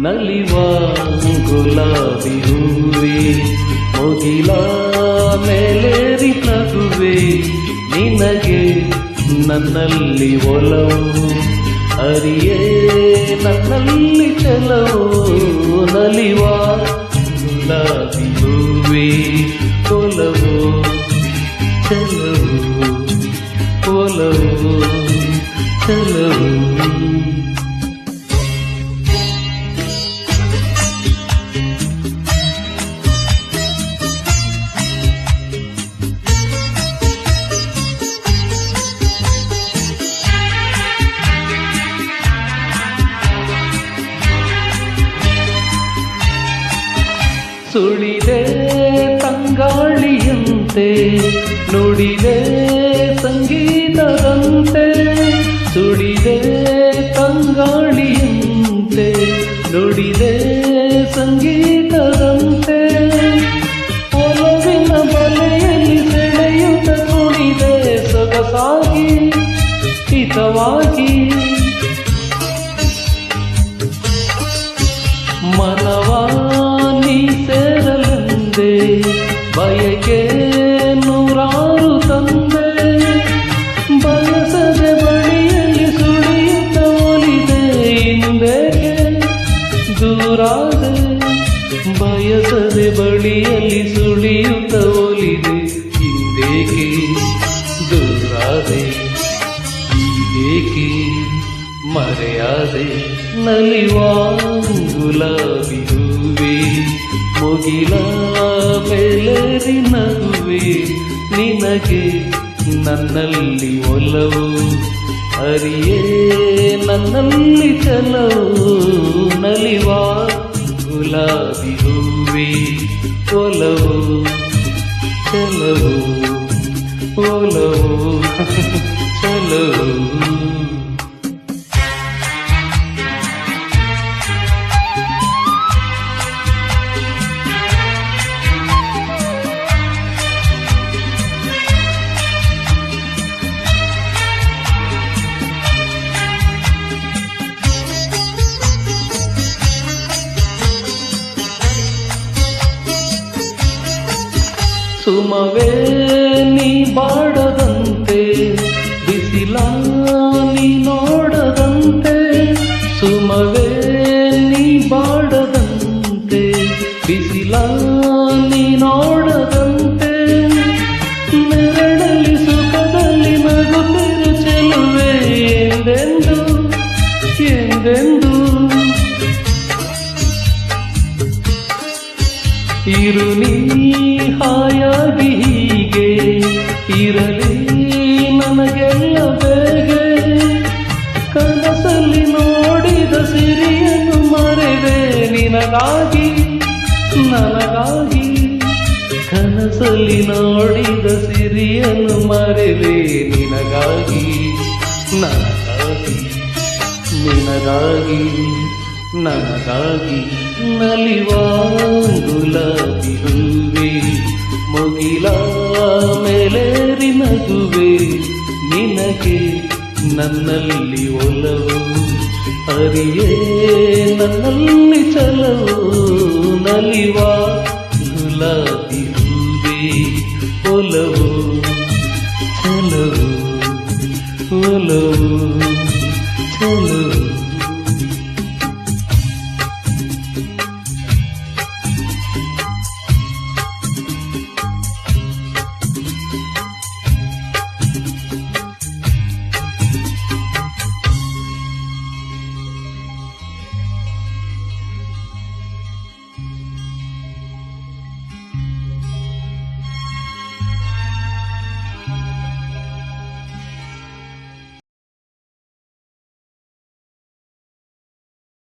ನಲಿವ ಗುಲಾಬಿ ಹೂವೆ ಮುಗಿಲ ಮೇಲೇರಿ ನಗುವೆ ನಿನಗೆ ನನ್ನಲ್ಲಿ ಒಲವು ಅರಿಯೇ ನನ್ನಲ್ಲಿ ಚಲವು ನಲಿವ ಗುಲಾಬಿ ಹೂವೆ ಒಲವು ಚಲವು ಒಲವು ಚಲವು ಸುಳಿದೆ ತಂಗಾಳಿಯಂತೆ ನುಡಿದೆ ಸಂಗೀತದಂತೆ ಸುಳಿದೆ ತಂಗಾಳಿಯಂತೆ ನುಡಿದೆ ಸಂಗೀತದಂತೆ ಒಲವಿನ ಬಲೆಯಲ್ಲಿ ಸೆಳೆಯುತ್ತ ಕುಣಿದೆ ಸೊಗಸಾಗಿ ಹಿತವಾಗಿ ಮನವಾ ಸೇರಲೆಂದೆ ಬಯಕೆ ನೂರಾರು ತಂದೆ ಬಯಸದೆ ಬಳಿಯಲ್ಲಿ ಸುಳಿಯುತ್ತ ಒಲಿದೆ ಹಿಂದೇಕೆ ದೂರಾದೆ ಬಯಸದೆ ಬಳಿಯಲ್ಲಿ ಸುಳಿಯುತ್ತ ಒಲಿದೆ ಹಿಂದೇಕೆ ದೂರಾದೆ ಈಗೇಕೆ ಮರೆಯಾದೆ ನಲಿವ ಗುಲಾಬಿ ಹೂವೆ ಮುಗಿಲ ಮೇಲೇರಿ ನಗುವೆ ನಿನಗೆ ನನ್ನಲ್ಲಿ ಒಲವು ಅರಿಯೇ ನನ್ನಲ್ಲಿ ಚಲವು ನಲಿವ ಗುಲಾಬಿ ಹೂವೆ ಒಲವು ಚಲವು ಒಲವು ಚಲವು ಸುಮವೇ ನೀ ಬಾಡದಂತೆ ಬಿಸಿಲ ನೀ ನೋಡದಂತೆ ಸುಮವೇ ನೀ ಬಾಡದಂತೆ ಬಿಸಿಲ ನೀ ನೋಡದಂತೆ ನೆರಳಲ್ಲಿ ಸುಖದಲ್ಲಿ ನಗುತ್ತಿರು ಚೆಲುವೆ ಎಂದೆಂದು ಎಂದೆಂದು ಇರು ನೀ ಹಾಯಾಗಿ ಹೀಗೆ ಇರಲಿ ನನಗೆಲ್ಲ ಬೇಗೆ ಕನಸಲ್ಲಿ ನೋಡಿದ ಸಿರಿಯನ್ನು ಮರೆವೆ ನಿನಗಾಗಿ ನನಗಾಗಿ ಕನಸಲ್ಲಿ ನೋಡಿದ ಸಿರಿಯನ್ನು ಮರೆವೆ ನಿನಗಾಗಿ ನನಗಾಗಿ ನಿನಗಾಗಿ ನನಗಾಗಿ ನಲಿವ ಗುಲಾಬಿ ಹೂವೆ ಮುಗಿಲ ಮೇಲೇರಿ ನಗುವೆ ನಿನಗೆ ನನ್ನಲ್ಲಿ ಒಲವು ಅರಿಯೇ ನನ್ನಲ್ಲಿ ಚಲವು ನಲಿವ ಗುಲಾಬಿ ಹೂವೆ ಒಲವು ಚಲವು ಒಲವು ಚಲವು